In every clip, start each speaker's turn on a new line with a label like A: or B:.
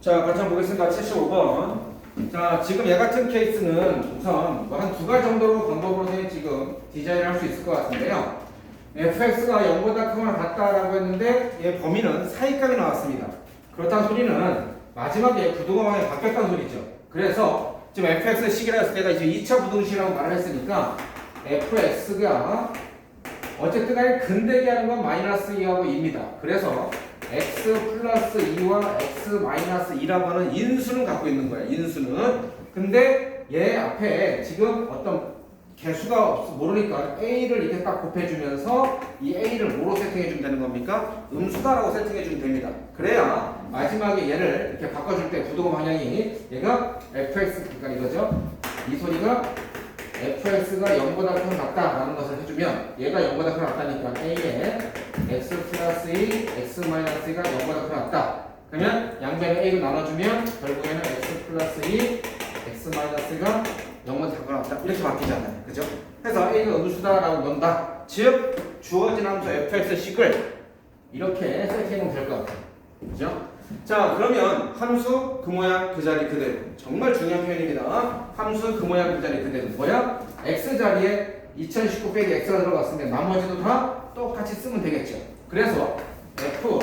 A: 자, 같이 한번 보겠습니다. 75번. 자, 지금 얘 같은 케이스는 우선 뭐 한 두 가지 정도로 방법으로 지금 디자인을 할 수 있을 것 같은데요. fx가 0보다 크거나 같다라고 했는데 얘 범위는 사이값이 나왔습니다. 그렇다는 소리는 마지막에 부등호방이 바뀌었다는 소리죠. 그래서 지금 fx의 식이라 했을 때가 이제 2차 부등식이라고 말을 했으니까 fx가 어쨌든 간에 근대기 하는 건 마이너스 2하고 2입니다. 그래서 x 플러스 2와 x 마이너스 2라고 하는 인수는 갖고 있는 거예요. 인수는. 근데 얘 앞에 지금 어떤 개수가 모르니까 a를 이렇게 딱 곱해주면서 이 a를 뭐로 세팅해주면 되는 겁니까? 음수다라고 세팅해주면 됩니다. 그래야 마지막에 얘를 이렇게 바꿔줄 때 부등호 방향이 얘가 fx, 그러니까 이거죠. 이 소리가 fx가 0보다 큰 같다라는 것을 해주면 얘가 0보다 큰 같다니까 a에 x 플러스 2, x 마이너스 2가 0보다 큰 같다. 그러면 양변에 a로 나눠주면 결국에는 x 플러스 2, x 마이너스 2가 0보다 큰 같다. 이렇게 바뀌잖아요. 그죠? 그래서 a가 음수다라고 넣는다. 즉 주어진 함수 fx식을 이렇게 세팅하면 될 것 같아요. 그죠? 자, 그러면 함수 그 모양 그 자리 그대로. 정말 중요한 표현입니다. 함수 그 모양 그 자리 그대로. 뭐야? x 자리에 2019 빼기 x가 들어갔으면 나머지도 다 똑같이 쓰면 되겠죠. 그래서 f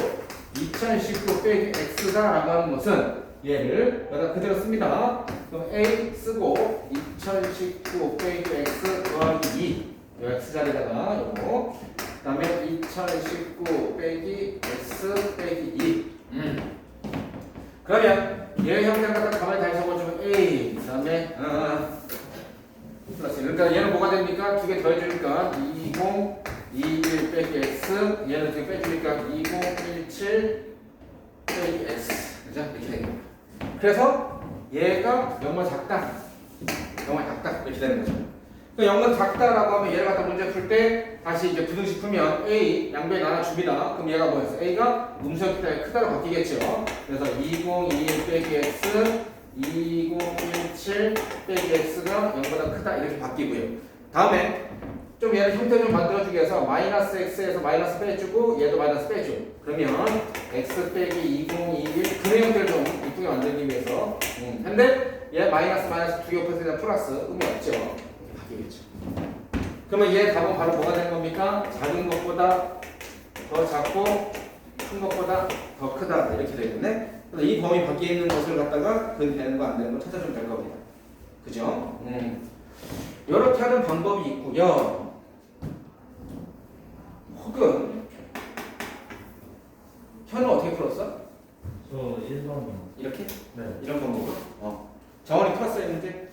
A: 2019 빼기 x다라고 하는 것은 얘를 여기다 그대로 씁니다. 그럼 a 쓰고 2019 빼기 x 더하기 2 요 x 자리에다가 요거 그 다음에 2019 빼기 x 빼기 2 그러면 얘 형태를 갖다 가만히 다시 적어주면 a 그 다음에 플러스 그러니까 얘는 뭐가 됩니까? 두 개 더해주니까 2021 빼기 x 얘는 두 개 빼주니까 2017 빼기 x 그죠? 이렇게 되는 거예요. 그래서 얘가 0보다 작다 0보다 작다 이렇게 되는 거죠. 그러니까 0보다 작다라고 하면 얘를 갖다 문제 풀 때 다시 이제 부등식 풀면 a 양변에 나눠줍니다. 그럼 얘가 뭐였어? a가 음수였기 때문에 크다로 바뀌겠죠. 그래서 2021 빼기 x 2017 빼기 x가 0보다 크다 이렇게 바뀌고요. 다음에 좀 얘를 형태 좀 만들어주기 위해서 마이너스 x에서 마이너스 빼주고 얘도 마이너스 빼줘. 그러면 x 빼기 2021 근의 형태를 좀 이쁘게 만들기 위해서 근데 얘 마이너스 마이너스 두 개 곱해서 플러스 의미 없죠. 이렇게 바뀌겠죠. 그러면 얘 답은 바로 뭐가 되는 겁니까? 작은 것보다 더 작고 큰 것보다 더 크다 이렇게 되겠네. 그래서 이 범위 밖에 있는 것을 갖다가 그 되는 거 안 되는 거 찾아주면 될 겁니다. 그죠? 이렇게 하는 방법이 있고요. 혹은 현우 어떻게 풀었어?
B: 저 1번이요.
A: 이렇게?
B: 네.
A: 이런 방법으로? 정원이 풀었어요 했는데?
B: 네.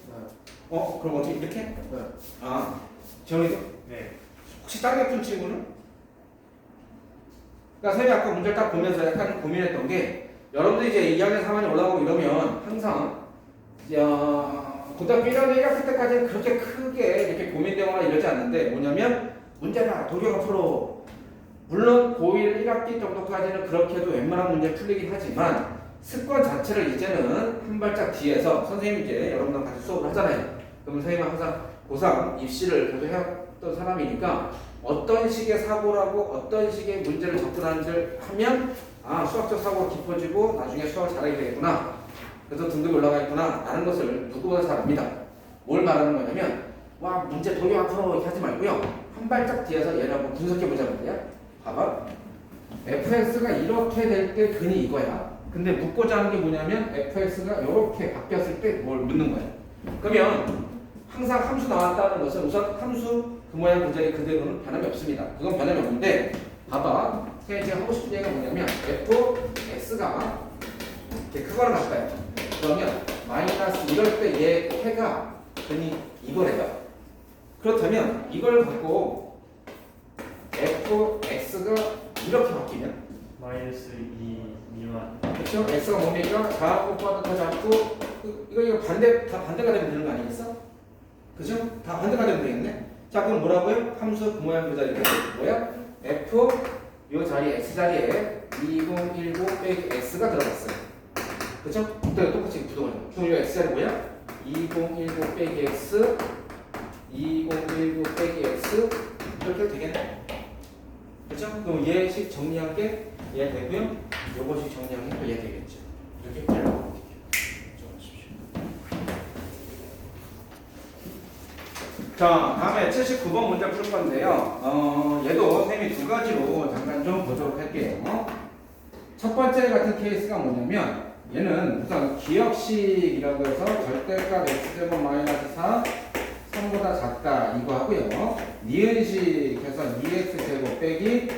A: 그럼 어떻게 이렇게?
B: 네.
A: 아, 정원이도?
B: 네.
A: 혹시 다른 푼 친구는? 그러니까 선생님이 아까 문제를 딱 보면서 약간 고민했던 게 여러분들이 이제 2학년 3학년 올라가고 이러면 항상 고등학교 1학년 1학기 때까지는 그렇게 크게 이렇게 고민되거나 이러지 않는데 뭐냐면 문제가 도교가 풀어. 물론 고1 1학기 정도까지는 그렇게 해도 웬만한 문제 풀리긴 하지만 습관 자체를 이제는 한 발짝 뒤에서 선생님이 이제 여러분랑 같이 수업을 하잖아요. 그럼 선생님은 항상 고3 입시를 계속 해왔던 사람이니까 어떤 식의 사고라고 어떤 식의 문제를 접근하는지를 하면 수학적 사고가 깊어지고 나중에 수학을 잘하게 되겠구나. 그래서 등급이 올라가겠구나 라는 것을 누구보다 잘 압니다. 뭘 말하는 거냐면 와 문제 도교 앞으로 이렇게 하지 말고요. 한 발짝 뒤에서 얘를 한번 분석해보자 말이야. 봐봐. fx가 이렇게 될 때 근이 이거야. 근데 묻고자 하는 게 뭐냐면 fx가 이렇게 바뀌었을 때 뭘 묻는 거야. 그러면 항상 함수 나왔다는 것은 우선 함수 그 모양 그 자리 그대로는 변함이 없습니다. 그건 변함이 없는데 봐봐. 제가 하고 싶은 얘기가 뭐냐면 fx가 이렇게 크거나 같아요. 그러면 마이너스 이럴 때 얘 해가 근이 이거래요. 그렇다면 이걸 갖고 fx가 이렇게 바뀌면
B: 마이너스 2 미만.
A: 그렇죠? x가 뭡니까? 작고보다 더 작고 이거 다 반대가 되면 되는 거 아니겠어? 그죠? 다 반대가 되면 되겠네. 자 그럼 뭐라고요? 함수 그 모양 그 자리 뭐야? f 요 자리 x 자리에 2019 빼기 x가 들어갔어요. 그죠? 그때 똑같이 부동하죠. 그럼 요 x 자리 뭐야? 2019 빼기 x 2019 빼기 x 이렇게 되겠네. 그렇죠? 그럼 얘식 정리한 게 얘 되고요. 요거식 정리한 게 또 얘 되겠죠. 이렇게 빼요. 자, 다음에 79번 문제 풀 건데요. 얘도 쌤이 두 가지로 잠깐 좀 보도록 할게요. 첫 번째 같은 케이스가 뭐냐면 얘는 우선 기억식이라고 해서 절대값 x제곱 마이너스 4 3보다 작다 이거 하고요. 니은식에서 2x제곱 빼기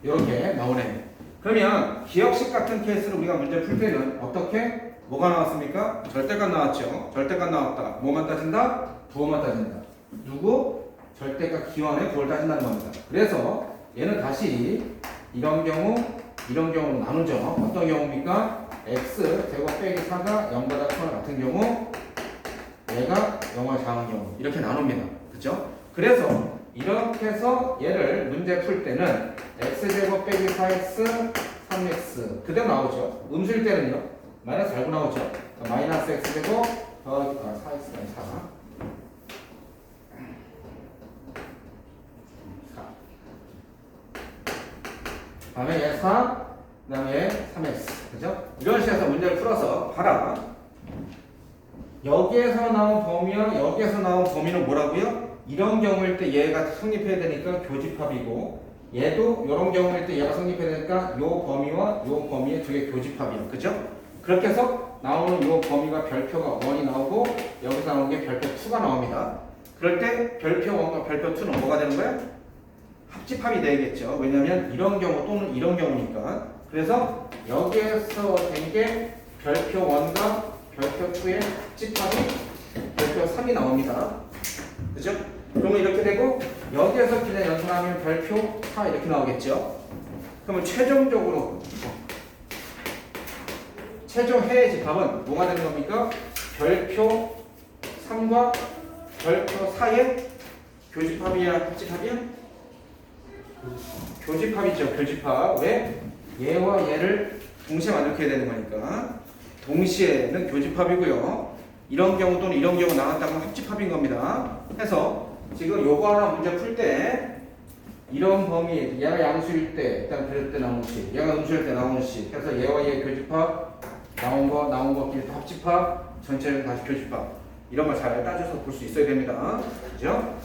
A: 이렇게 나오네. 그러면 기억식 같은 케이스로 우리가 문제 풀 때는 어떻게? 뭐가 나왔습니까? 절대값 나왔죠. 절대값 나왔다. 뭐만 따진다? 부호만 따진다. 누구? 절대값 기원의 부호를 따진다는 겁니다. 그래서 얘는 다시 이런 경우로 나누죠. 어떤 경우입니까? x 제곱 빼기 4가 0보다 크거나 같은 경우 얘가 0을 작은 경우 이렇게 나눕니다. 그렇죠? 그래서 이렇게 해서 얘를 문제 풀 때는 x제곱 빼기 4x 3x 그대로 나오죠. 음수일 때는요. 마이너스 달고 나오죠. 그러니까 마이너스 x제곱 더하기 4x가 4 다음에 얘 4, 그 다음에 얘 3x. 그죠? 이런 식으로 해서 문제를 풀어서 봐라. 여기에서 나온 범위와 여기에서 나온 범위는 뭐라고요? 이런 경우일 때 얘가 성립해야 되니까 교집합이고, 얘도 이런 경우일 때 얘가 성립해야 되니까 요 범위와 요 범위의 두 개 교집합이에요. 그죠? 그렇게 해서 나오는 요 범위가 별표가 1이 나오고, 여기서 나오는 게 별표 2가 나옵니다. 그럴 때 별표 1과 별표 2는 뭐가 되는 거예요? 합집합이 되겠죠. 왜냐면 이런 경우 또는 이런 경우니까. 그래서 여기에서 된 게 별표 1과 별표 2의 합집합이 별표 3이 나옵니다. 그죠? 그러면 이렇게 되고 여기에서 그냥 연산하면 별표 4 이렇게 나오겠죠. 그러면 최종적으로 최종 해의 집합은 뭐가 되는 겁니까? 별표 3과 별표 4의 교집합이야 합집합이야? 교집합이죠. 교집합. 왜? 얘와 얘를 동시에 만족해야 되는 거니까. 동시에는 교집합이고요. 이런 경우 또는 이런 경우 나왔다면 합집합인 겁니다. 해서 지금 요거 하나 문제 풀 때 이런 범위, 얘가 양수일 때 일단 그럴 때 나오는 식, 얘가 음수일 때 나오는 식. 그래서 얘와 얘 교집합, 나온 거끼리 다 합집합, 전체를 다시 교집합. 이런 걸 잘 따져서 볼 수 있어야 됩니다. 그죠?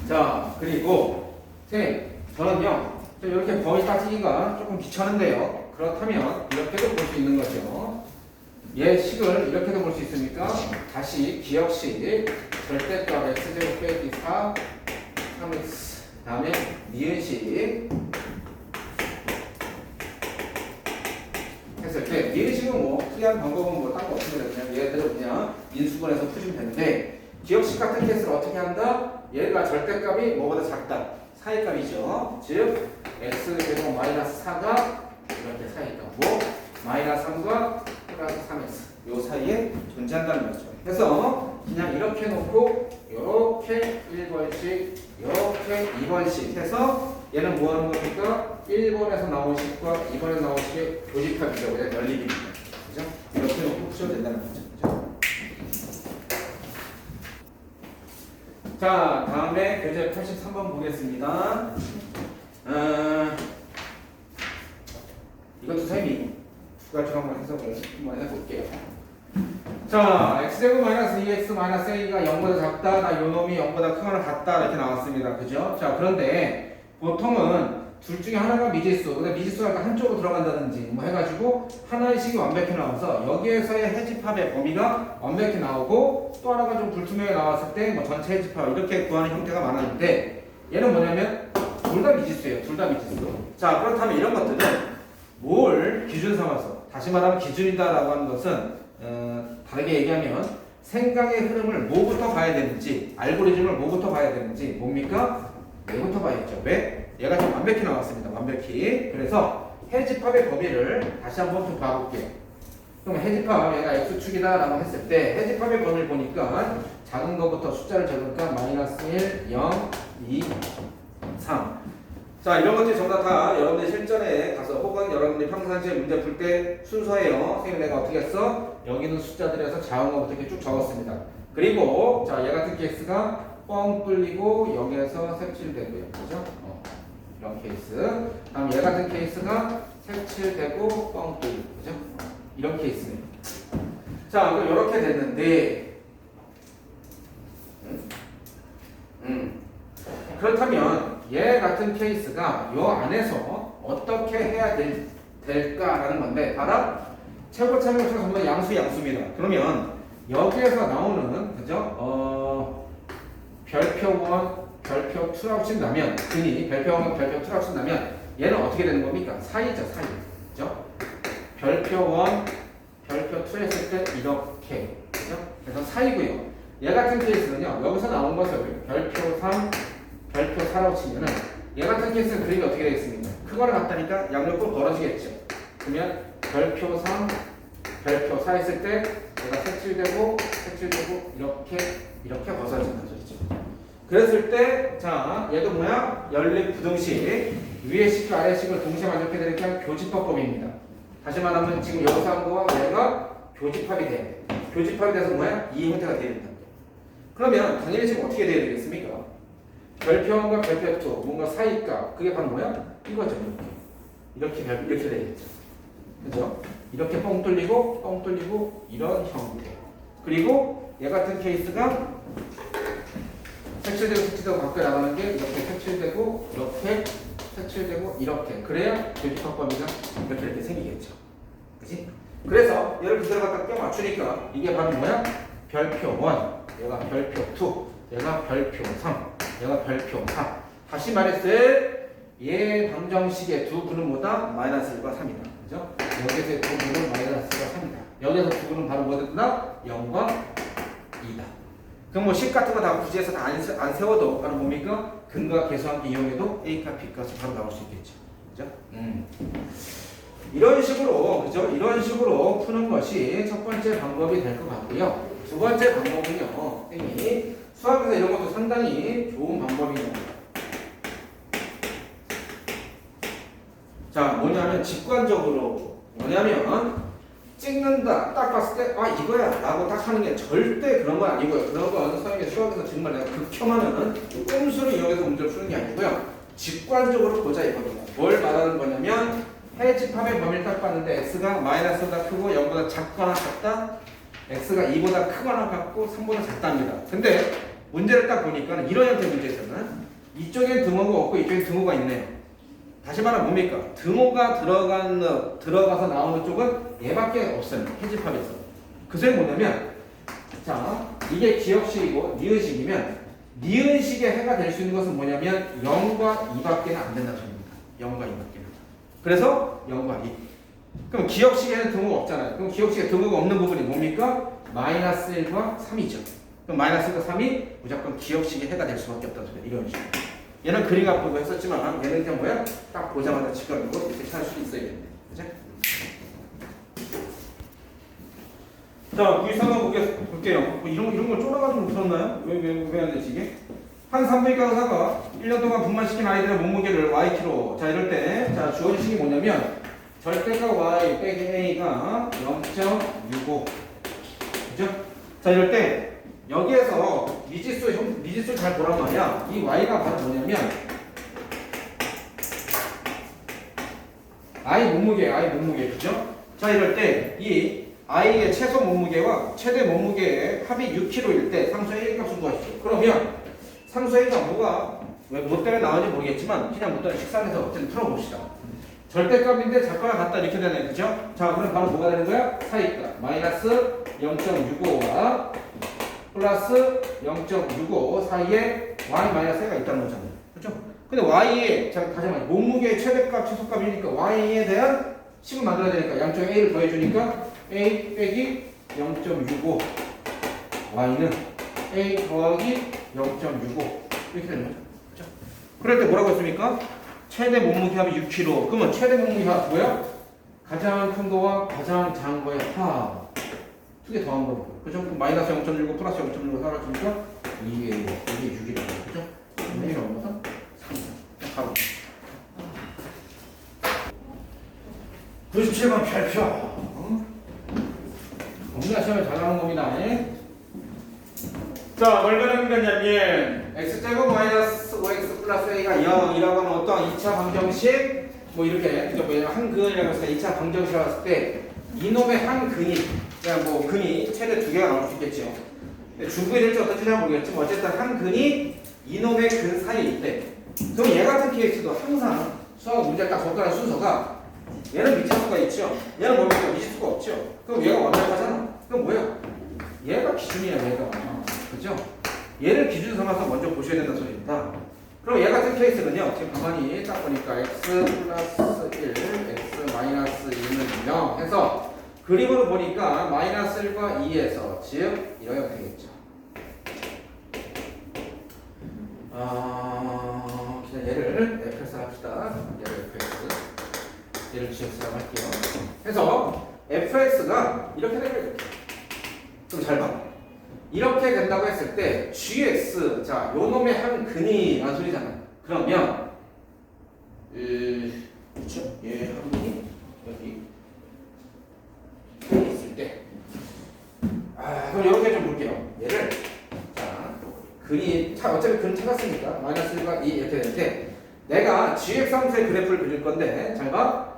A: 자, 그리고 선생님, 저는요, 이렇게 범위 따지기가 조금 귀찮은데요. 그렇다면 이렇게도 볼 수 있는 거죠. 얘 식을 이렇게도 볼 수 있습니까? 다시 기억식 절대값 x제곱 빼기 4 3x 다음에 니은식 했을 때 니은식은 뭐 특이한 방법은 뭐 딴 거 없습니다. 그냥 얘대로 그냥 인수분해서 푸시면 되는데 기억식 같은 케이스를 어떻게 한다? 얘가 절대값이 뭐보다 작다. 사이값이죠. 즉 x제곱 마이너스 4가 이렇게 사이값 마이너스 3과 플러스 3x 요 사이에 존재한다는 거죠. 그래서 그냥 이렇게 놓고 이렇게 1번씩 이렇게 2번씩 해서 얘는 뭐 하는 겁니까? 1번에서 나온 식과 2번에서 나온 식의 교집합이죠. 그냥 연립입니다. 그죠? 이렇게 놓고 푸셔도 된다는 거죠. 그죠? 자, 다음에 교재 83번 보겠습니다. 이것도 셈이 두 가지로 한번 해석을 한번 해볼게요. 자, x제곱 마이너스 2x 마이너스 a가 0보다 작다, 나 요놈이 0보다 크거나 같다 이렇게 나왔습니다. 그죠? 자, 그런데 보통은 둘 중에 하나가 미지수, 근데 미지수가 한쪽으로 들어간다든지 뭐 해가지고 하나의 식이 완벽히 나와서 여기에서의 해집합의 범위가 완벽히 나오고 또 하나가 좀 불투명하게 나왔을 때 뭐 전체 해집합 이렇게 구하는 형태가 많았는데 얘는 뭐냐면 둘 다 미지수예요. 둘 다 미지수. 자, 그렇다면 이런 것들은 뭘 기준 삼아서 다시 말하면 기준이다라고 하는 것은 다르게 얘기하면 생각의 흐름을 뭐부터 봐야 되는지 알고리즘을 뭐부터 봐야 되는지 뭡니까? 얘부터 봐야겠죠. 왜? 얘가 좀 완벽히 나왔습니다. 완벽히. 그래서 해집합의 범위를 다시 한번 좀 봐볼게요. 그럼 해집합 얘가 x축이다 라고 했을 때 해집합의 범위를 보니까 작은 것부터 숫자를 적으니까 마이너스 1, 0, 2, 3 자, 이런 것들이 전부 다 여러분들 실전에 가서 혹은 여러분들이 평상시에 문제 풀 때 순서예요. 선생님 내가 어떻게 했어? 여기 있는 숫자들에서 작은 것부터 이렇게 쭉 적었습니다. 그리고 자, 얘 같은 케이스가 뻥 뚫리고 여기에서 색칠되고요. 그죠? 이런 케이스. 다음 얘 같은 케이스가 색칠되고 뻥 뚫리고 그죠? 이렇게 있습니다. 자, 그럼 이렇게 됐는데 그렇다면 얘 같은 케이스가 요 안에서 어떻게 해야 될까라는 건데 바로 최고차명을 전부 양수입니다. 그러면 여기에서 나오는 그죠? 별표 1, 별표 2라고 친다면 등이 별표 1, 별표 2라고 친다면 얘는 어떻게 되는 겁니까? 사이죠, 사이. 그죠? 별표 1, 별표 2 했을 때 이렇게. 그죠? 그래서 사이고요. 얘 같은 케이스는요. 여기서 나온 것을 별표 3, 별표 4라고 치면은 얘 같은 케이스는 그림이 어떻게 되겠습니까? 그거를 갖다니까 양옆으로 벌어지겠죠. 그러면 별표 3, 별표 4 했을 때 얘가 색칠되고 이렇게 벗어진다. 그렇죠? 그랬을 때, 자, 얘도 뭐야? 연립 부등식. 위의 식과 아래 식을 동시에 만족해 드리니까 교집합법입니다. 다시 말하면 지금 여기서 한 거와 얘가 교집합이 돼야 돼. 교집합이 돼서 뭐야? 이 형태가 돼야 된다. 그러면 당연히 지금 어떻게 돼야 되겠습니까? 별표와 별표 2, 뭔가 사이값. 그게 바로 뭐야? 이거죠. 이렇게 되겠죠. 그죠? 이렇게 뻥 뚫리고 이런 형태. 그리고 얘 같은 케이스가 색칠되고 밖에 나가는 게 이렇게 색칠되고 이렇게 그래야 교집합범위가 이렇게 생기겠죠. 그치? 그래서 얘를 그대로 갖다 껴 맞추니까 이게 바로 뭐야? 별표 1, 얘가 별표 2, 얘가 별표 3, 얘가 별표 4. 다시 말했을 얘 방정식의 두 근은 뭐다? 마이너스 1과 3이다. 그죠? 여기서의 두 근은 마이너스 1과 3이다. 여기서 두 근은 바로 뭐다? 0과 2다. 그럼 뭐 식 같은 거 다 굳이 해서 다 안 세워도 바로 뭡니까? 근과 계수 함께 이용해도 A값, B값이 바로 나올 수 있겠죠. 그죠? 이런 식으로, 그죠? 이런 식으로 푸는 것이 첫 번째 방법이 될 것 같고요. 두 번째 방법은요, 선생님이 수학에서 이런 것도 상당히 좋은 방법입니다. 자, 뭐냐면 직관적으로, 찍는다, 딱 봤을 때, 아, 이거야, 라고 딱 하는 게 절대 그런 건 아니고요. 그런 건 수학에서 정말 내가 극혐하는 꼼수를 이용해서 문제를 푸는 게 아니고요. 직관적으로 보자 이겁니다. 뭘 말하는 거냐면, 해집합의 범위를 딱 봤는데, x가 마이너스보다 크고 0보다 작거나 같다, x가 2보다 크거나 같고 3보다 작답니다. 근데, 문제를 딱 보니까 이런 형태의 문제잖아. 이쪽엔 등호가 없고 이쪽엔 등호가 있네요. 다시 말하면 뭡니까? 등호가 들어가서 나오는 쪽은 얘밖에 없어요. 해집합에서. 그 소리 뭐냐면, 자, 이게 기역식이고 니은식이면 니은식의 해가 될 수 있는 것은 뭐냐면 0과 2밖에는 안 된다는 소리입니다. 0과 2밖에는. 그래서 0과 2. 그럼 기역식에는 등호가 없잖아요. 그럼 기역식에 등호가 없는 부분이 뭡니까? 마이너스 1과 3이죠. 그럼 마이너스 1과 3이 무조건 기역식의 해가 될 수밖에 없다는 소리예요. 이런 식으로. 얘는 그림 앞보고 했었지만 얘는 그냥 뭐야? 딱 보자마자 직관으로 이렇게 찾을 수 있어야 되는데. 그죠? 자, 구입 한번 볼게요. 뭐 이런 걸 쫄아가지고 풀었나요? 왜 안 되지 이게? 한 산부인과 의사가 1년 동안 분만시킨 아이들의 몸무게를 Y키로. 자, 이럴 때, 자, 주어진 식이 뭐냐면, 절대값 Y 빼기 A가 0.65. 그죠? 자, 이럴 때, 여기에서 미지수 잘 보란 말이야. 이 Y가 바로 뭐냐면, I 몸무게. 그죠? 자, 이럴 때, 이 I의 최소 몸무게와 최대 몸무게의 합이 6kg일 때 상수의 A 값을 구하시죠. 그러면 상수 A가 왜 뭐 때문에 나오는지 모르겠지만 그냥 뭐 때문에 식상해서 어쨌든 풀어봅시다. 절대값인데 작거나 같다 이렇게 되네. 그죠? 자, 그럼 바로 뭐가 되는 거야? 사이값 마이너스 0.65와 플러스 0.65 사이에 y 마이너스 A가 있다는 거잖아요. 그죠? 근데 y의 다시 말해 몸무게의 최대값 최소값이니까 y에 대한 식을 만들어야 되니까 양쪽에 a를 더해주니까 a 빼기 0.65 y는 a 더하기 0.65 이렇게 되는 거죠. 그렇죠? 그럴 때 뭐라고 했습니까? 최대 몸무게 합이 6kg. 그러면 최대 몸무게 합 뭐야? 가장 큰 거와 가장 작은 거의 합. 두 개 더한 거고. 그죠? 그럼 마이너스 0.65 플러스 0.65 사라지니까 이게 6이라고. 그죠? 6이 넘어서 3. 바로. 97번 별표. 우리가 시험에 잘 나오는 겁니다. 자, 뭘 가는 거냐면 x제곱 마이너스 5x 플러스 a가 0이라고 하면 어떠한 2차 방정식 뭐 이렇게 그죠? 뭐냐면 한 근이라고 해서 2차 방정식을 봤을 때 이놈의 한 근이 그냥 뭐 근이 최대 2개가 나올 수 있겠죠. 주근일지 어떨지 잘 모르겠지만 어쨌든 한 근이 이놈의 근 사이에 있대. 그럼 얘 같은 케이스도 항상 수학 문제 딱 접근하는 순서가 얘는 미칠 수가 있죠. 얘는 뭡니까? 미칠 수가 없죠. 그럼 얘가 완벽하잖아. 그럼 뭐야? 얘가 기준이야 얘가. 그죠? 얘를 기준 삼아서 먼저 보셔야 된다는 소리입니다. 그럼 얘 같은 케이스는요. 지금 가만히 딱 보니까 x 플러스 1, x 마이너스 2는 0 해서 그림으로 보니까 마이너스 1과 2에서 즉 이러면 되겠죠. 그냥 얘를 fx 합시다. 얘를 fx, 얘를 gx라고 할게요. 해서 fx가 이렇게 되면 이렇게. 좀 잘 봐. 이렇게 된다고 했을 때 gx 자 요놈의 한 근이 라는 소리잖아. 그러면 그렇죠? 얘 한 근이 여기 있을 때 그럼 이렇게 좀 볼게요. 얘를 자 근이 어차피 근 찾았으니까 마이너스 1과 2 이렇게 되는데 내가 gx 함수의 그래프를 그릴 건데 잘 봐.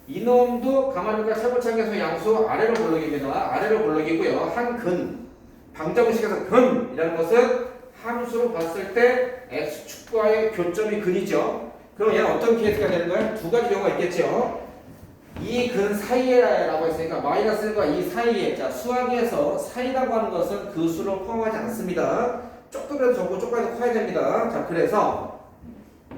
A: 이놈도 가만히 보니까 세부창에서 양수 아래로 볼록입니다. 아래로 볼록이고요. 한 근 방정식에서 근이라는 것은 함수로 봤을 때 x축과의 교점이 근이죠. 그럼 얘는 어떤 케이스가 되는 거야? 두 가지 경우가 있겠죠. 이 근 사이에라고 했으니까 마이너스 1과 2 사이에 자 수학에서 사이라고 하는 것은 그 수를 포함하지 않습니다. 조금이라도 적고 조금이라도 커야 됩니다. 자 그래서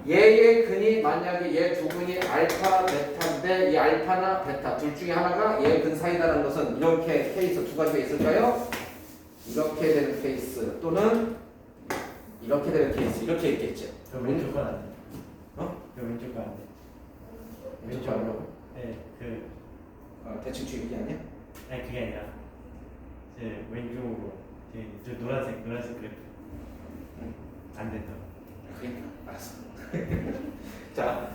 A: 얘의 근이 만약에 얘 두 근이 알파 베타인데 이 알파나 베타 둘 중에 하나가 얘 근 사이다라는 것은 이렇게 케이스 두 가지가 있을까요? 이렇게 되는 케이스 또는 이렇게 되는 케이스 이렇게 있겠죠.
B: 저 왼쪽 건 안 돼.
A: 어?
B: 저 왼쪽 건 안 돼.
A: 왼쪽 아니라고?
B: 네,
A: 대칭 주입이 아니야?
B: 아니 그게 아니라 제 왼쪽으로 저 노란색 그래프 안 된다.
A: 그래? 알았어. 자,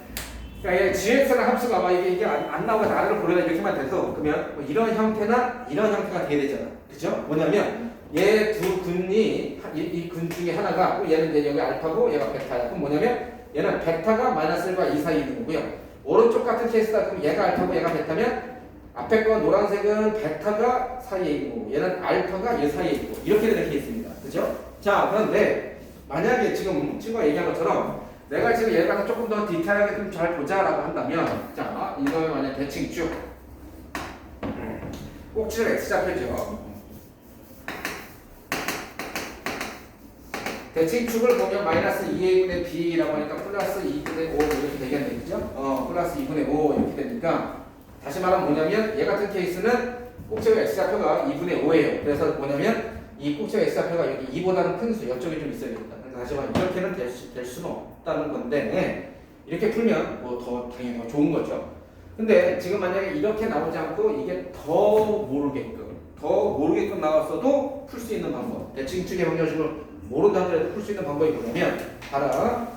A: 그러니까 얘 gx라는 함수가 아마 이게 안 나오고 아래로 보내다 이렇게만 돼서 그러면 뭐 이런 형태나 이런 형태가 돼야 되잖아. 그죠? 뭐냐면 얘 두 근이 이 근 중에 하나가 얘는 이제 여기 알파고 얘가 베타야. 그럼 뭐냐면 얘는 베타가 마이너스 1과 2 사이에 있는 거고요. 오른쪽 같은 케이스다. 그럼 얘가 알파고 얘가 베타면 앞에 거 노란색은 베타가 사이에 있고 얘는 알파가 얘 사이에 있고 이렇게 되는 케이스입니다. 그죠? 자, 그런데 만약에 지금 친구가 얘기한 것처럼 내가 지금 얘를 갖다 조금 더 디테일하게 좀 잘 보자라고 한다면 자, 이거에 만약 대칭축 꼭지를 x좌표죠. 대칭축을 보면 마이너스 2a분의 b라고 하니까 플러스 2분의 5 이렇게 되겠네. 그죠? 플러스 2분의 5 이렇게 되니까 다시 말하면 뭐냐면 얘 같은 케이스는 꼭지의 x좌표가 2분의 5예요. 그래서 뭐냐면 이 꼭지의 x좌표가 여기 2보다는 큰 수, 옆쪽에 좀 있어야겠다. 다시 말하면 이렇게는 될 수는 없다는 건데 이렇게 풀면 뭐 더 당연히 더 좋은 거죠. 근데 지금 만약에 이렇게 나오지 않고 이게 더 모르게끔 나왔어도 풀 수 있는 방법. 대칭축의 방정식을 모른다고 해도 풀 수 있는 방법이 뭐냐면 봐라.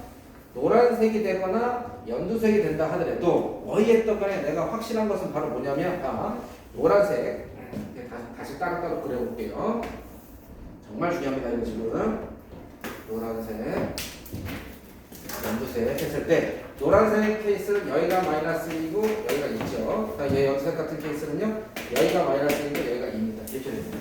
A: 노란색이 되거나 연두색이 된다 하더라도 어이했던 간에 내가 확실한 것은 바로 뭐냐면 노란색 다시 따로따로 그려볼게요. 정말 중요합니다. 이거 지금 노란색 연두색 했을 때 노란색 케이스는 여기가 마이너스 2고 여기가 2죠. 얘 연두색 같은 케이스는요 여기가 마이너스 2고 여기가 2입니다. 이렇게 됩니다.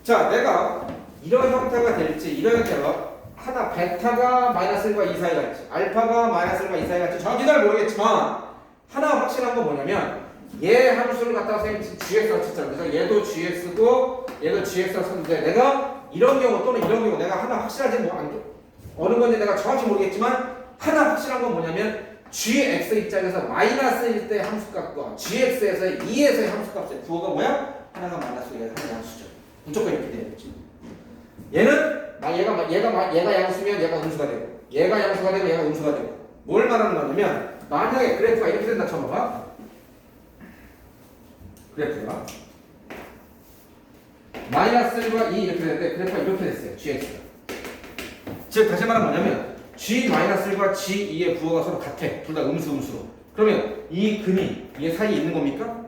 A: 자, 내가 이런 형태가 될지 이런 형태가 하나 베타가 마이너스 1과 2 사이가 있지 알파가 마이너스 1과 2 사이가 있지 정확히 잘 모르겠지만 하나 확실한 건 뭐냐면 얘 함수를 갖다가 선생님이 gx라고 쳤잖아요. 그래서 얘도 gx고 얘도 gx라고 쳤는데 내가 이런 경우 또는 이런 경우 내가 하나 확실하지 어느 건지 내가 정확히 모르겠지만 하나 확실한 건 뭐냐면 gx 입장에서 마이너스일 때 함수값과 gx에서의 2에서의 함수값의 부호가 뭐야? 하나가 마이너스 하나가 양수죠. 무조건 이렇게 돼야겠지. 얘는 얘가 양수면 얘가 음수가 되고 얘가 양수가 되고 얘가 음수가 되고 뭘 말하는 거냐면 만약에 그래프가 이렇게 된다 쳐봐봐. 그래프가 마이너스 1과 2 이렇게 되는데 그래프가 이렇게 됐어요. gx가. 즉 다시 말하면 뭐냐면 g-1과 g2의 부호가 서로 같아. 둘 다 음수로. 그러면 이 근이 얘 사이에 있는 겁니까?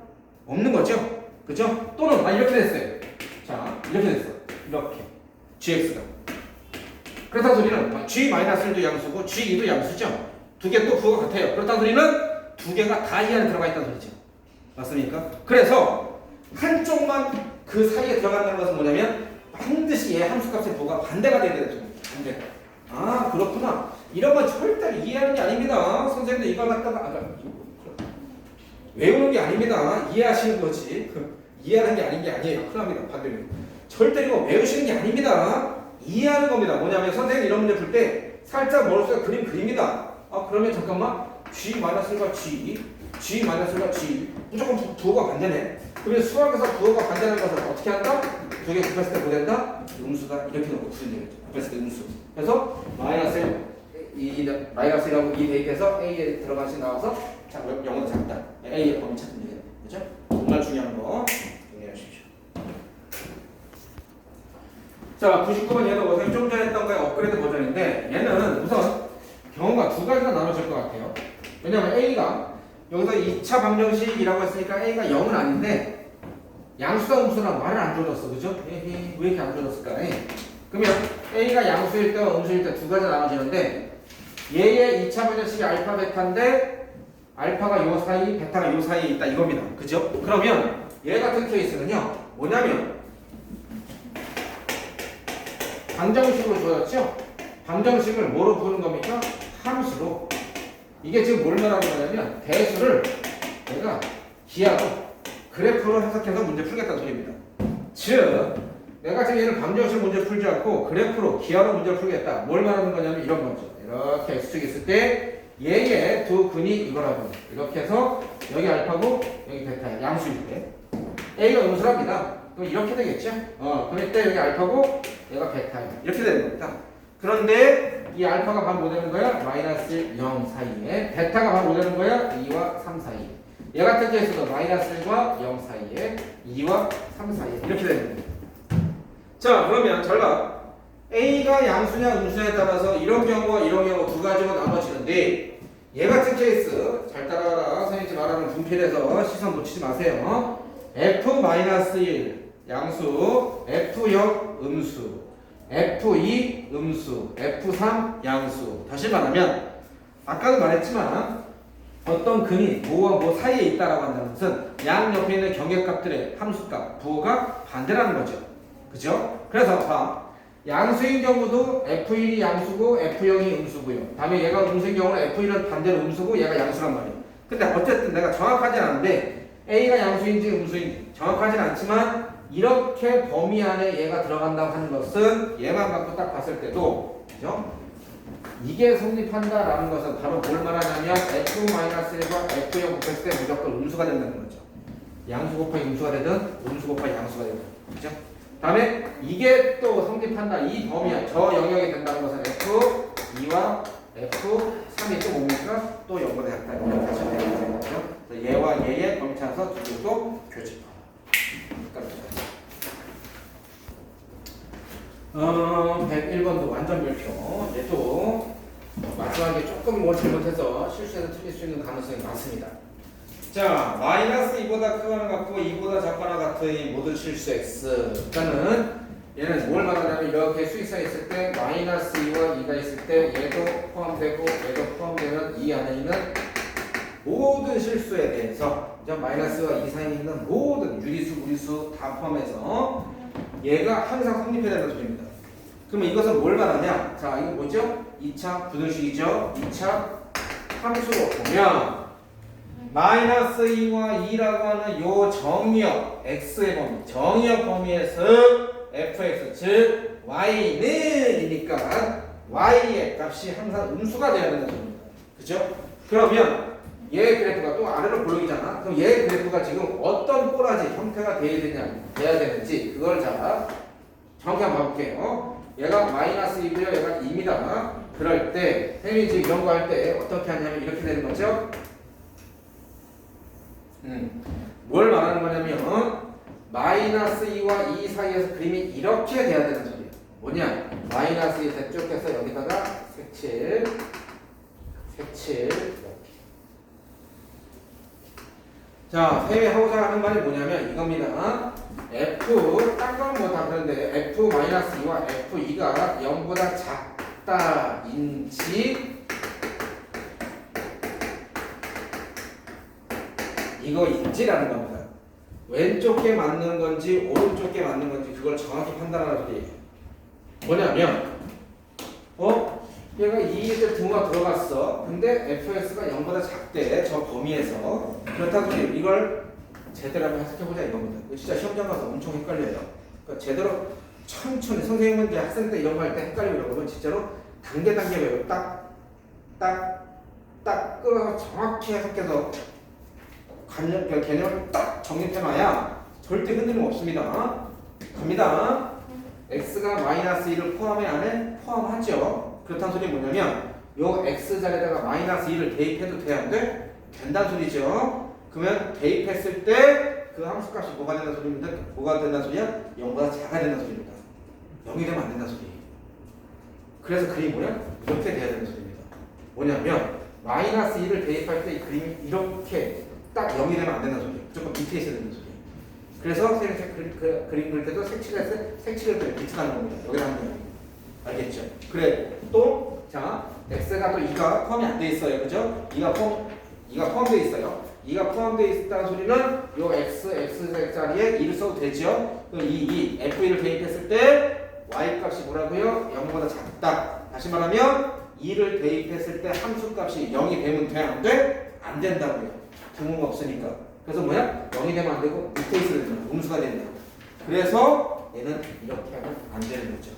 A: 없는 거죠? 그죠? 또는 이렇게 됐어요. 자, 이렇게 됐어. 이렇게 gx가. 그렇다는 소리는 g-1도 양수고 g2도 양수죠. 두 개 또 부호가 같아요. 그렇다는 소리는 두 개가 다 이 안에 들어가 있다는 소리죠. 맞습니까? 그래서 한쪽만 그 사이에 들어간다는 것은 뭐냐면 반드시 얘 함수값의 부호가 반대가 돼야 되는 거죠. 반대. 아 그렇구나. 이런 건 절대 이해하는 게 아닙니다. 선생님도 이걸 갖다가 외우는 게 아닙니다. 이해하시는 거지. 이해하는 게 아닌 게 아니에요. 큰일 납니다. 반대로. 절대 이거 외우시는 게 아닙니다. 이해하는 겁니다. 뭐냐면 선생님이 이런 문제 풀 때 살짝 머릿속에 그림 그립니다. 아 그러면 잠깐만 G-과 G, G-과 G 무조건 부호가 반대네. 그러면 수학에서 부호가 반대라는 것은 어떻게 한다? 두 개 곱했을 때 뭐 된다? 음수다. 이렇게 놓고 풀면 되겠죠. 곱했을 때 음수. 그래서 마이너스1하고 2 대입해서 A에 들어가시 나와서 자, 영어도 작다. A의 범위 찾으면 되겠네. 그렇죠? 정말 중요한 거 정리하십시오. 자, 99번 얘도 보세요. 좀 전에 했던 거의 업그레이드 버전인데 얘는 우선 경우가 두 가지가 나눠질 것 같아요. 왜냐면 A가 여기서 2차 방정식이라고 했으니까 A가 0은 아닌데 양수다 음수랑 말을 안 줘줬어. 그죠? 왜 이렇게 안 줘줬을까? 그러면 A가 양수일 때와 음수일 때 두 가지 나눠지는데 얘의 2차 방정식이 알파 베타인데 알파가 요 사이, 베타가 요 사이에 있다 이겁니다. 그죠? 그러면 얘 같은 케이스는요. 뭐냐면 방정식으로 줘졌죠? 방정식을 뭐로 푸는 겁니까? 함수로. 이게 지금 뭘 말하는 거냐면 대수를 내가 기하로 그래프로 해석해서 문제 풀겠다는 소리입니다. 즉 내가 지금 얘를 방정식 문제 풀지 않고 그래프로 기하로 문제를 풀겠다. 뭘 말하는 거냐면 이런 거죠. 이렇게 x축이 있을 때 얘의 두 근이 이거라고. 이렇게 해서 여기 알파고 여기 베타야. 양수일 때 A가 음수랍니다. 그럼 이렇게 되겠죠? 그럼 이때 여기 알파고 얘가 베타야. 이렇게 되는 겁니다. 그런데 이 알파가 바로 뭐 되는 거야? 마이너스 0 사이에 베타가 바로 뭐 되는 거야? 2와 3 사이에. 얘 같은 케이스도 마이너스 1과 0 사이에 2와 3 사이에 이렇게 되는 겁니다. 자 그러면 잘 봐. A가 양수냐 음수냐에 따라서 이런 경우와 이런 경우 두 가지로 나눠지는데 얘 같은 케이스 잘 따라가라. 선생님이 말하는 분필에서 시선 놓치지 마세요. F-1 양수, F0 음수, F2 음수, F3 양수. 다시 말하면 아까도 말했지만 어떤 근이 뭐와 뭐 사이에 있다라고 한다는 것은 양 옆에 있는 경계값들의 함수값, 부호가 반대라는 거죠. 그죠? 그래서 봐. 양수인 경우도 F1이 양수고 F0이 음수고요. 다음에 얘가 음수인 경우는 F1은 반대로 음수고 얘가 양수란 말이에요. 근데 어쨌든 내가 정확하진 않은데 A가 양수인지 음수인지 정확하진 않지만 이렇게 범위 안에 얘가 들어간다고 하는 것은 얘만 갖고 딱 봤을 때도 그죠? 이게 성립한다라는 것은 바로 뭘 말하냐면 F-1과 F0 곱했을 때 무조건 음수가 된다는 거죠. 양수 곱하기 음수가 되든 음수 곱하기 양수가 되든 그죠? 다음에 이게 또 성립한다. 이 범위야. 저 영역이 된다는 것은 F2와 F3이 또 뭡니까? 또 0보다 작다. 이렇게 다시 되는 거죠. 얘와 얘의 범위 찾아서 두 개도 교집합. 101번도 완전 별표. 얘도 마지막에 조금 뭐 잘못해서 실수해서 틀릴 수 있는 가능성이 많습니다. 자, 마이너스 2보다 크거나 같고 2보다 작거나 같은 모든 실수 x. 그러니까는 얘는 뭘 말하냐면 이렇게 수익성이 있을 때 마이너스 2와 2가 있을 때 얘도 포함되고 얘도 포함되는 이 안에 있는 모든 실수에 대해서 마이너스와 2 사이에 있는 모든 유리수, 무리수 다 포함해서 얘가 항상 성립해야 된다는 소리입니다. 그러면 이것은 뭘 말하냐? 자, 이거 뭐죠? 2차 부등식이죠. 2차 함수로 보면 마이너스 2와 2라고 하는 요 정의역 x의 범위, 정의역 범위에서 fx 즉 y는 이니까 y의 값이 항상 음수가 되어야 된다는 겁니다. 그죠? 그러면 얘 그래프가 또 아래로 볼록이잖아. 그럼 얘 그래프가 지금 어떤 꼬라지 형태가 돼야 되는지 그걸 자 정확히 한번 봐볼게요. 얘가 마이너스 2고요. 얘가 2입니다. 그럴 때 쌤이 지금 이런 거 할 때 어떻게 하냐면 이렇게 되는 거죠. 뭘 말하는 거냐면 마이너스 2와 2 사이에서 그림이 이렇게 돼야 되는 소리예요. 뭐냐? 마이너스 2 대쪽해서 여기다가 색칠 이렇게. 자, 쌤이 하고자 하는 말이 뭐냐면 이겁니다. F 딴 건 뭐 다 그런데 F-2와 F2가 0보다 작다인지 이거 인지라는 겁니다. 왼쪽에 맞는 건지 오른쪽에 맞는 건지 그걸 정확히 판단하는 소리예요. 뭐냐면 얘가 2의 등호가 들어갔어. 근데 fx가 0보다 작대. 저 범위에서. 그렇다고 이걸 제대로 한번 해석해보자 이겁니다. 이거 진짜 시험장 가서 엄청 헷갈려요. 그러니까 제대로 천천히 선생님은 이제 학생 때 이런 거 할 때 헷갈리고 이러거든. 진짜로 단계 외워. 딱 끌어서 정확히 해석해서 개념을 딱 정립해놔야 절대 흔들림 없습니다. 갑니다. x가 마이너스 1을 포함해 안 해? 포함하죠. 그렇다는 소리는 뭐냐면 요 x 자리에다가 마이너스 1을 대입해도 돼 안 돼? 된다는 소리죠. 그러면 대입했을 때 그 함수값이 뭐가 된다는 소리입니다. 뭐가 된다는 소리야? 0보다 작아야 된다는 소리입니다. 0이 되면 안 된다는 소리예요. 그래서 그림이 뭐냐? 이렇게 돼야 되는 소리입니다. 뭐냐면 마이너스 1을 대입할 때 이 그림이 이렇게 딱 0이 되면 안 된다는 소리예요. 무조건 밑에 있어야 되는 소리예요. 그래서 그림 그릴 때도 색칠을 비틀하는 겁니다. 여기다 하는 거예요. 알겠죠? 그래 또 자 x가 또 2가 포함이 안 돼 있어요. 그죠? 2가 포함되어 있어요. 2가 포함되어 있다는 소리는 요 x 자리에 2를 써도 되죠? 그럼 이 f1을 대입했을 때 y 값이 뭐라고요? 0보다 작다. 다시 말하면 2를 대입했을 때 함수 값이 0이 되면 돼? 안 돼? 안 된다고요. 등호가 없으니까. 그래서 뭐야? 0이 되면 안 되고 밑에 있어야 된다. 음수가 된다. 그래서 얘는 이렇게 하면 안 되는 거죠.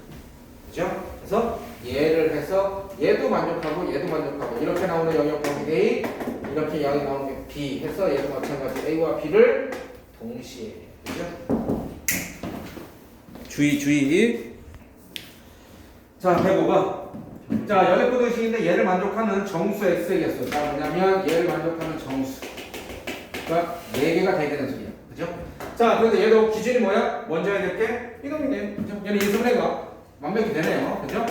A: 그죠? 그래서 얘를 해서 얘도 만족하고 얘도 만족하고 이렇게 나오는 영역 범위 A 이렇게 양이 나오는 게 B 해서 얘도 마찬가지 A와 B를 동시에 그죠? 주의 자 105번 자 연립분 의식인데 얘를 만족하는 정수 X의 개수 자 뭐냐면 얘를 만족하는 정수가 4개가 돼야 되는 소리야 그죠? 자 그런데 얘도 기준이 뭐야? 먼저 해야 될 게 이놈이네 그죠? 얘는 인수분해가 완벽히 되네요. 그죠?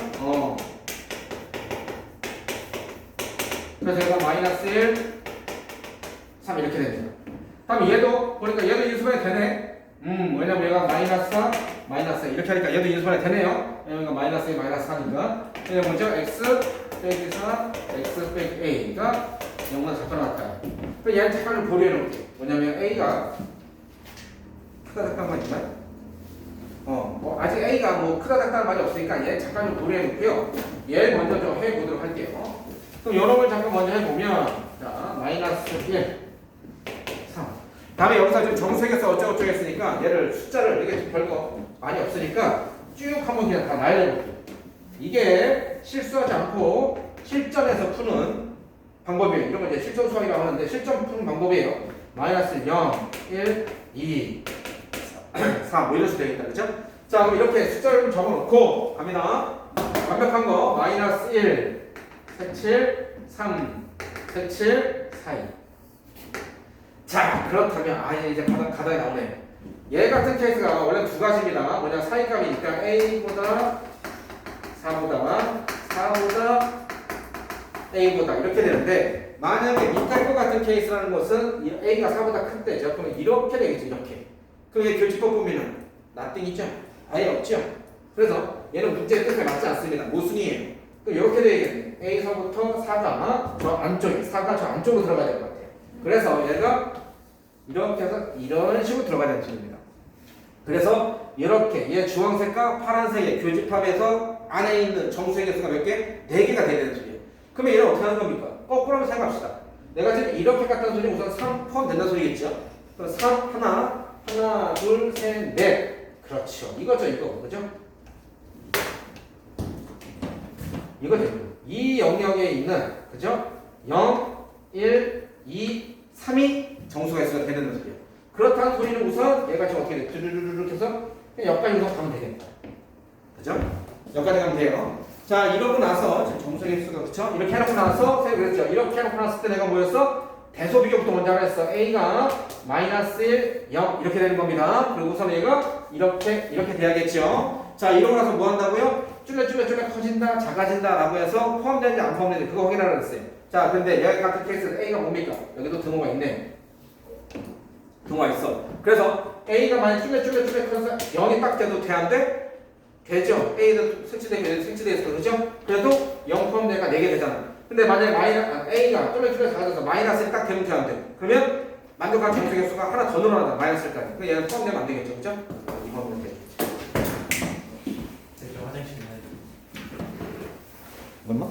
A: 그래서 얘가 마이너스 1, 3 이렇게 됩니다. 다음 얘도 보니까 얘도 인수분해 되네. 왜냐면 얘가 마이너스 4, 마이너스 4 이렇게 하니까 얘도 인수분해 되네요. 얘가 마이너스 2, 마이너스 4니까. 얘가 먼저 x 빼기 4, x 빼기 a가 0보다 작거나 같아요. 그럼 얘는 잠깐 보류해 놓을게요. 뭐냐면 a가 크다 작다는 건 있나요? 아직 A가 뭐 크다 작다는 말이 없으니까 얘 잠깐 좀 고려해 놓고요. 얘 먼저 좀 해보도록 할게요. 그럼 요놈을 잠깐 먼저 해보면 자 마이너스 1, 3 다음에 여기서 지금 정수에서 어쩌고저쩌고 했으니까 얘를 숫자를 이게 별거 많이 없으니까 쭉 한번 그냥 다 날려볼게요. 이게 실수하지 않고 실전에서 푸는 방법이에요. 이런 거 이제 실전 수학이라고 하는데 실전 푸는 방법이에요. 마이너스 0, 1, 2 4 뭐 이럴 수 되겠다 그죠? 자 그럼 이렇게 숫자를 좀 적어놓고 갑니다. 완벽한 거 마이너스 1 색칠 3 색칠 4 2 자 그렇다면 이제 가닥이 나오네. 얘 같은 케이스가 원래 두 가지입니다. 뭐냐 사이값이니까 A보다 4보다 A보다 이렇게 되는데 만약에 밑에 거 같은 케이스라는 것은 A가 4보다 큰 때죠. 그러면 이렇게 되겠죠. 이렇게 그럼 얘 교집법 보면은 나띵 있죠? 아예 없죠? 그래서 얘는 문제의 뜻에 맞지 않습니다. 모순이에요. 그럼 이렇게 되겠네. A서부터 4가 저 안쪽에 4가 저 안쪽으로 들어가야 될 것 같아요. 그래서 얘가 이렇게 해서 이런 식으로 들어가야 되는 식입니다. 그래서 이렇게 얘 주황색과 파란색의 교집합에서 안에 있는 정수의 개수가 몇 개? 4개가 돼야 되는 소리예요. 그러면 얘는 어떻게 하는 겁니까? 거꾸로 한번 생각합시다. 내가 지금 이렇게 갔다는 소리는 우선 3 포함된다는 소리겠죠? 그럼 3 하나, 둘, 셋, 넷. 그렇죠. 이거죠, 이거. 그죠? 이거죠. 이 영역에 있는, 그죠? 0, 1, 2, 3이 정수가 있어야 되는 소리예요. 그렇다는 소리는 우선 얘가 지금 어떻게 돼? 뚜루루루루 해서 그냥 여기까지 우선 가면 되겠다. 그죠? 여기까지 가면 돼요. 자, 이러고 나서, 지금 정수의 개수가, 그쵸? 이렇게 해놓고 나서, 제가 그랬죠? 이렇게 해놓고 났을 때 내가 뭐였어? 대소비교부터 먼저 하랬어. A가 마이너스 1, 0 이렇게 되는 겁니다. 그리고 우선 얘가 이렇게 돼야겠죠. 자 이러고 나서 뭐 한다고요? 쭈뼛 커진다, 작아진다 라고 해서 포함되는지 안 포함되는지 그거 확인하라 그랬어요. 자 근데 여기 같은 케이스는 A가 뭡니까? 여기도 등호가 있네. 등호가 있어. 그래서 A가 만약 쭈뼛 커서 0이 딱 돼도 돼 안 돼? 되죠. A도 색칠되어 있어. 그렇죠? 그래도 0 포함되니까 4개 되잖아. 근데 만약에 A가 쭈뼛 작아져서 마이너스 1 딱 되면 돼 안 돼? 그러면 만족한 점수 개수가 하나 더 늘어난다. 마이너스까지. 그 얘는 포함되면 안 되겠죠, 그죠? 이거 보면 돼.
B: 저 화장실 가야 돼.
A: 뭔 말?